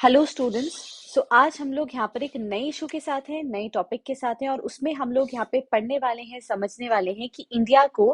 Hello students. आज हम लोग यहाँ पर एक नए इशू के साथ हैं, नए टॉपिक के साथ हैं और उसमें हम लोग यहाँ पे पढ़ने वाले हैं, समझने वाले हैं कि इंडिया को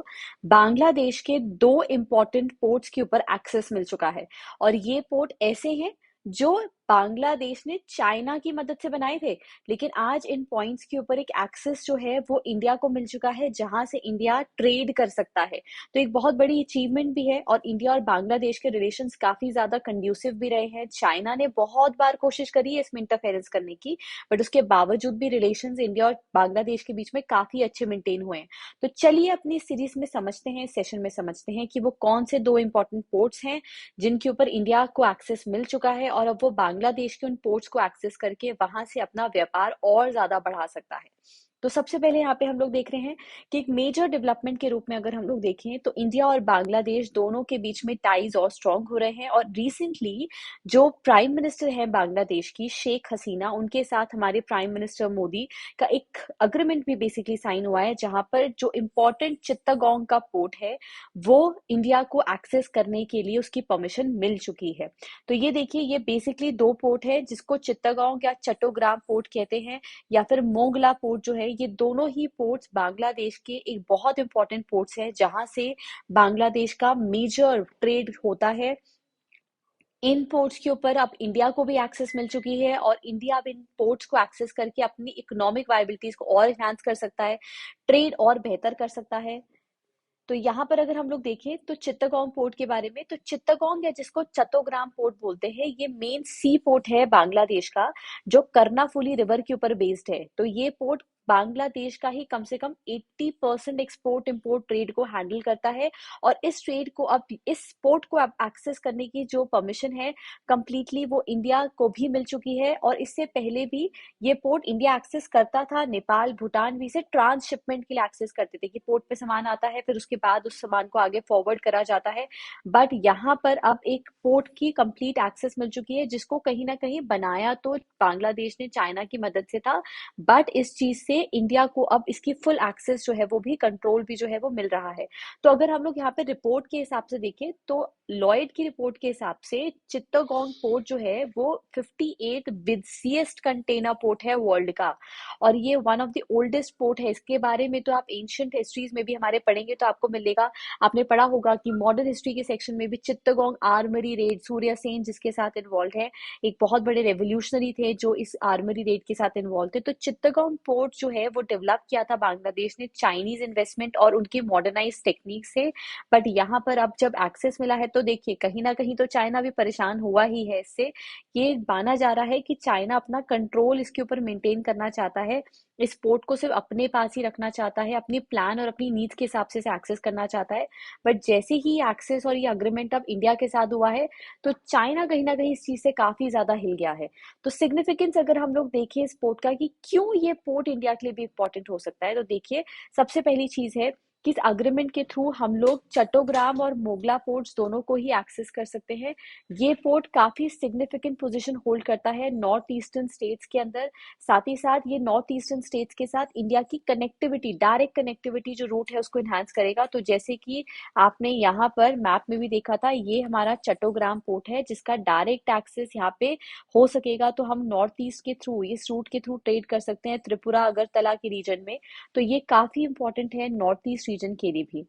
बांग्लादेश के दो इम्पोर्टेंट पोर्ट्स के ऊपर एक्सेस मिल चुका है। और ये पोर्ट ऐसे हैं जो बांग्लादेश ने चाइना की मदद से बनाए थे, लेकिन आज इन पॉइंट्स के ऊपर एक एक्सेस जो है वो इंडिया को मिल चुका है, जहां से इंडिया ट्रेड कर सकता है। तो एक बहुत बड़ी अचीवमेंट भी है और इंडिया और बांग्लादेश के रिलेशंस काफी ज्यादा कंड्यूसिव भी रहे हैं। चाइना ने बहुत बार कोशिश करी है इसमें इंटरफेरेंस करने की, बट उसके बावजूद भी रिलेशंस इंडिया और बांग्लादेश के बीच में काफी अच्छे मेंटेन हुए हैं। तो चलिए अपनी सीरीज में समझते हैं, सेशन में समझते हैं कि वो कौन से दो इंपॉर्टेंट पोर्ट्स हैं जिनके ऊपर इंडिया को एक्सेस मिल चुका है और अब वो बांग्लादेश के उन पोर्ट्स को एक्सेस करके वहां से अपना व्यापार और ज्यादा बढ़ा सकता है। तो सबसे पहले यहाँ पे हम लोग देख रहे हैं कि एक मेजर डेवलपमेंट के रूप में अगर हम लोग देखें तो इंडिया और बांग्लादेश दोनों के बीच में टाइज और स्ट्रांग हो रहे हैं। और रिसेंटली जो प्राइम मिनिस्टर है बांग्लादेश की, शेख हसीना, उनके साथ हमारे प्राइम मिनिस्टर मोदी का एक अग्रीमेंट भी बेसिकली साइन हुआ है, जहां पर जो इम्पोर्टेंट चित्तगोंग का पोर्ट है वो इंडिया को एक्सेस करने के लिए उसकी परमिशन मिल चुकी है। तो ये देखिए, ये बेसिकली दो पोर्ट है जिसको चित्तगोंग या चट्टोग्राम पोर्ट कहते हैं या फिर मोंगला पोर्ट जो है। ये दोनों ही पोर्ट्स बांग्लादेश के एक बहुत इंपॉर्टेंट पोर्ट्स हैं, जहां से बांग्लादेश का मेजर ट्रेड होता है। इन पोर्ट्स के ऊपर अब इंडिया को भी एक्सेस मिल चुकी है और इंडिया अब इन पोर्ट्स को एक्सेस करके अपनी इकोनॉमिक वायबिलिटीज को और एनहांस कर सकता है, ट्रेड और बेहतर कर सकता है। तो यहाँ पर अगर हम लोग देखें तो चित्तगोंग पोर्ट के बारे में, तो चित्तगोंग या जिसको चट्टोग्राम पोर्ट बोलते हैं, ये मेन सी पोर्ट है बांग्लादेश का, जो कर्नाफुली रिवर के ऊपर बेस्ड है। तो ये पोर्ट बांग्लादेश का ही कम से कम 80% एक्सपोर्ट इंपोर्ट ट्रेड को हैंडल करता है। और इस ट्रेड को अब, इस पोर्ट को अब एक्सेस करने की जो परमिशन है कंप्लीटली वो इंडिया को भी मिल चुकी है। और इससे पहले भी ये पोर्ट इंडिया एक्सेस करता था, नेपाल भूटान भी इसे ट्रांसशिपमेंट के लिए एक्सेस करते थे कि पोर्ट पे सामान आता है, फिर उसके बाद उस सामान को आगे फॉरवर्ड करा जाता है। बट यहाँ पर अब एक पोर्ट की कंप्लीट एक्सेस मिल चुकी है, जिसको कहीं ना कहीं बनाया तो बांग्लादेश ने चाइना की मदद से था, बट इस चीज से इंडिया को अब इसकी फुल एक्सेस जो है वो भी, कंट्रोल भी जो है वो मिल रहा है। तो अगर हम लोग यहाँ पे रिपोर्ट के हिसाब से देखें तो लॉयड की रिपोर्ट के हिसाब से चित्तगोंग पोर्ट जो है वो 58 बिजिएस्ट कंटेनर पोर्ट है वर्ल्ड का, और ये one of the oldest port है। इसके बारे में तो आप एंशियंट हिस्ट्रीज में भी हमारे पढ़ेंगे तो आपको मिलेगा। आपने पढ़ा होगा कि मॉडर्न हिस्ट्री के सेक्शन में भी चित्तगोंग आर्मरी रेड, सूर्य सेन जिसके साथ इन्वॉल्व है, एक बहुत बड़े रेवोल्यूशनरी थे जो इस आर्मरी रेड के साथ इन्वॉल्व थे। तो चित्तगोंग पोर्ट जो है वो डेवलप किया था बांग्लादेश ने चाइनीज इन्वेस्टमेंट और उनकी मॉडर्नाइज टेक्निक से। बट यहाँ पर अब जब एक्सेस मिला है तो देखिए, कहीं ना कहीं तो चाइना भी परेशान हुआ ही है इससे। ये माना जा रहा है कि चाइना अपना कंट्रोल इसके ऊपर मेंटेन करना चाहता है, इस पोर्ट को सिर्फ अपने पास ही रखना चाहता है, अपनी प्लान और अपनी नीड्स के हिसाब से इसे एक्सेस करना चाहता है। बट जैसे ही एक्सेस और ये अग्रीमेंट अब इंडिया के साथ हुआ है तो चाइना कहीं ना कहीं इस चीज से काफी ज्यादा हिल गया है। तो सिग्निफिकेंस अगर हम लोग देखें इस पोर्ट का कि क्यों ये पोर्ट इंडिया के लिए भी इंपॉर्टेंट हो सकता है, तो देखिए, सबसे पहली चीज है कि इस अग्रीमेंट के थ्रू हम लोग चट्टोग्राम और मोगला पोर्ट्स दोनों को ही एक्सेस कर सकते हैं। ये पोर्ट काफी सिग्निफिकेंट पोजीशन होल्ड करता है नॉर्थ ईस्टर्न स्टेट्स के अंदर। साथ ही साथ ये नॉर्थ ईस्टर्न स्टेट्स के साथ इंडिया की कनेक्टिविटी, डायरेक्ट कनेक्टिविटी जो रूट है उसको इन्हांस करेगा। तो जैसे कि आपने यहाँ पर मैप में भी देखा था, ये हमारा चट्टोग्राम पोर्ट है जिसका डायरेक्ट एक्सेस यहाँ पे हो सकेगा। तो हम नॉर्थ ईस्ट के थ्रू, इस रूट के थ्रू ट्रेड कर सकते हैं त्रिपुरा अगरतला के रीजन में। तो ये काफी इंपॉर्टेंट है नॉर्थ ईस्ट रीजन के लिए भी।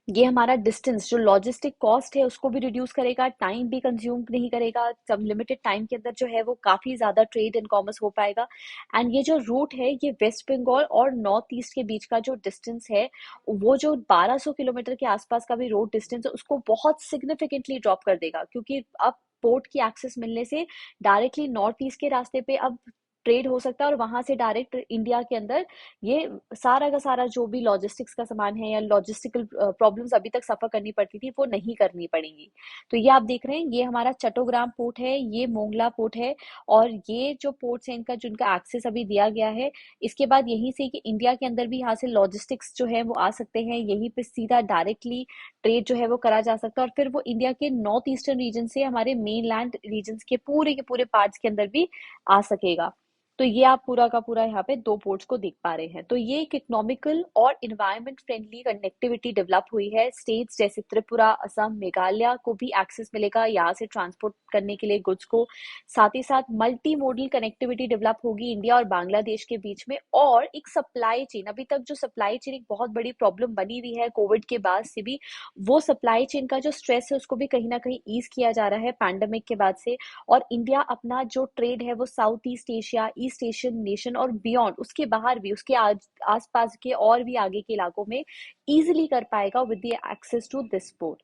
ये हमारा डिस्टेंस, जो लॉजिस्टिक कॉस्ट है उसको भी रिड्यूस करेगा, टाइम भी कंज्यूम नहीं करेगा, सब लिमिटेड टाइम के अंदर जो है वो काफी ज्यादा ट्रेड एंड कॉमर्स हो पाएगा। एंड ये जो रूट है ये वेस्ट बंगाल और नॉर्थ ईस्ट के बीच का जो डिस्टेंस है, वो जो 1200 किलोमीटर के आसपास का भी रोड डिस्टेंस है उसको बहुत सिग्निफिकेंटली ड्रॉप कर देगा, क्योंकि अब पोर्ट की एक्सेस मिलने से डायरेक्टली नॉर्थ ईस्ट के रास्ते पे अब ट्रेड हो सकता है और वहां से डायरेक्ट इंडिया के अंदर ये सारा का सारा जो भी लॉजिस्टिक्स का सामान है या लॉजिस्टिकल प्रॉब्लम्स अभी तक सफर करनी पड़ती थी वो नहीं करनी पड़ेंगी। तो ये आप देख रहे हैं, ये हमारा चट्टोग्राम पोर्ट है, ये मोंगला पोर्ट है, और ये जो पोर्ट्स है इनका जिनका एक्सेस अभी दिया गया है, इसके बाद यहीं से कि इंडिया के अंदर भी यहाँ से लॉजिस्टिक्स जो है वो आ सकते हैं, यहीं पे सीधा डायरेक्टली ट्रेड जो है वो करा जा सकता है और फिर वो इंडिया के नॉर्थ ईस्टर्न रीजन से हमारे मेन लैंड रीजन के पूरे पार्ट्स के अंदर भी आ सकेगा। तो ये आप पूरा का पूरा यहाँ पे दो पोर्ट्स को देख पा रहे हैं। तो ये एक इकोनॉमिकल और इन्वायरमेंट फ्रेंडली कनेक्टिविटी डेवलप हुई है। स्टेट्स जैसे त्रिपुरा, असम, मेघालय को भी एक्सेस मिलेगा यहाँ से ट्रांसपोर्ट करने के लिए गुड्स को। साथ ही साथ मल्टी मोडल कनेक्टिविटी डेवलप होगी इंडिया और बांग्लादेश के बीच में। और एक सप्लाई चेन, अभी तक जो सप्लाई चेन एक बहुत बड़ी प्रॉब्लम बनी हुई है कोविड के बाद से भी, वो सप्लाई चेन का जो स्ट्रेस है उसको भी कहीं ना कहीं ईज किया जा रहा है पैंडेमिक के बाद से। और इंडिया अपना जो ट्रेड है वो south east Asia, east Asian nation और बियॉन्ड, उसके बाहर भी, उसके आसपास के और भी आगे के इलाकों में इजीली कर पाएगा with the access to this port.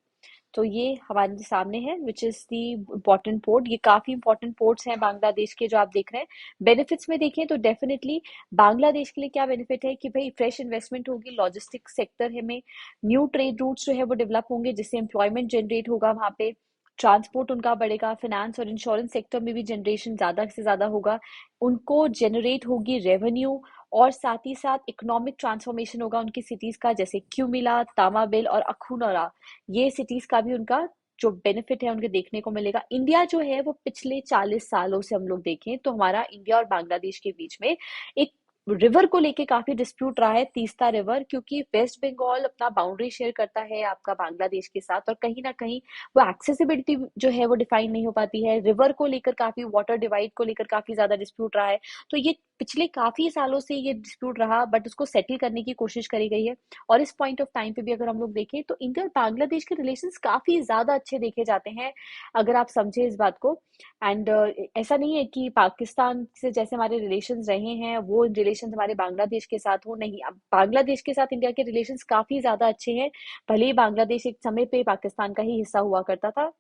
तो ये हमारे सामने है which is the important port. ये काफी इंपॉर्टेंट पोर्ट्स हैं बांग्लादेश के जो आप देख रहे हैं। बेनिफिट्स में देखें तो डेफिनेटली बांग्लादेश के लिए क्या बेनिफिट है कि भाई फ्रेश इन्वेस्टमेंट होगी, लॉजिस्टिक सेक्टर है में न्यू ट्रेड रूट्स जो है वो डेवलप होंगे जिससे एम्प्लॉयमेंट जनरेट होगा वहाँ पे, ट्रांसपोर्ट उनका बढ़ेगा, फाइनेंस और इंश्योरेंस सेक्टर में भी जनरेशन ज्यादा से ज्यादा होगा, उनको जनरेट होगी रेवेन्यू। और साथ ही साथ इकोनॉमिक ट्रांसफॉर्मेशन होगा उनकी सिटीज का, जैसे क्यूमिला, तामाबिल और अखुनोरा, ये सिटीज का भी उनका जो बेनिफिट है उनके देखने को मिलेगा। इंडिया जो है वो पिछले 40 सालों से हम लोग देखें तो हमारा इंडिया और बांग्लादेश के बीच में एक रिवर को लेके काफी डिस्प्यूट रहा है, तीस्ता रिवर, क्योंकि वेस्ट बंगाल अपना बाउंड्री शेयर करता है आपका बांग्लादेश के साथ, और कहीं ना कहीं वो एक्सेसिबिलिटी जो है वो डिफाइन नहीं हो पाती है। रिवर को लेकर काफी, वाटर डिवाइड को लेकर काफी ज्यादा डिस्प्यूट रहा है। तो ये पिछले काफी सालों से ये डिस्प्यूट रहा, बट उसको सेटल करने की कोशिश करी गई है। और इस पॉइंट ऑफ टाइम पे भी अगर हम लोग देखें तो इंडिया और बांग्लादेश के रिलेशंस काफी ज्यादा अच्छे देखे जाते हैं, अगर आप समझे इस बात को। एंड ऐसा नहीं है कि पाकिस्तान से जैसे हमारे रिलेशंस रहे हैं वो रिलेशंस हमारे बांग्लादेश के साथ हो, नहीं। अब बांग्लादेश के साथ इंडिया के रिलेशंस काफी ज्यादा अच्छे हैं। भले ही बांग्लादेश एक समय पे पाकिस्तान का ही हिस्सा हुआ करता था,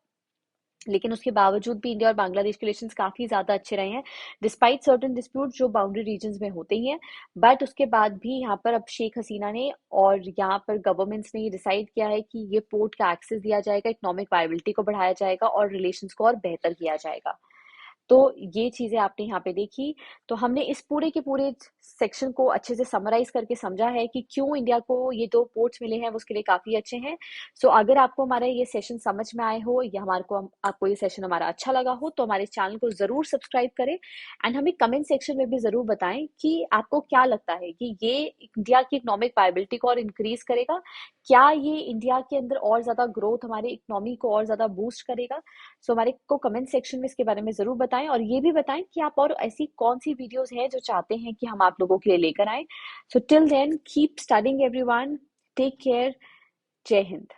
लेकिन उसके बावजूद भी इंडिया और बांग्लादेश के रिलेशंस काफी ज्यादा अच्छे रहे हैं, डिस्पाइट सर्टेन डिस्प्यूट जो बाउंड्री रीजन्स में होते ही हैं। बट उसके बाद भी यहाँ पर अब शेख हसीना ने और यहाँ पर गवर्नमेंट्स ने ये डिसाइड किया है कि ये पोर्ट का एक्सेस दिया जाएगा, इकोनॉमिक वायबिलिटी को बढ़ाया जाएगा और रिलेशंस को और बेहतर किया जाएगा। तो ये चीजें आपने यहाँ पे देखी। तो हमने इस पूरे के पूरे सेक्शन को अच्छे से समराइज करके समझा है कि क्यों इंडिया को ये दो पोर्ट्स मिले हैं, वो उसके लिए काफी अच्छे हैं। सो अगर आपको हमारा ये सेशन समझ में आए हो या हमारे को आपको ये सेशन हमारा अच्छा लगा हो तो हमारे चैनल को जरूर सब्सक्राइब करें। एंड हमें कमेंट सेक्शन में भी जरूर बताएं कि आपको क्या लगता है कि ये इंडिया की इकोनॉमिक वायबिलिटी को और इंक्रीज करेगा, क्या ये इंडिया के अंदर और ज्यादा ग्रोथ, हमारे इकोनॉमी को और ज्यादा बूस्ट करेगा। सो हमारे को कमेंट सेक्शन में इसके बारे में जरूर बताएं, और ये भी बताएं कि आप और ऐसी कौन सी वीडियोस हैं जो चाहते हैं कि हम आप लोगों के लिए लेकर आए। So till then keep studying everyone, take care, जय हिंद।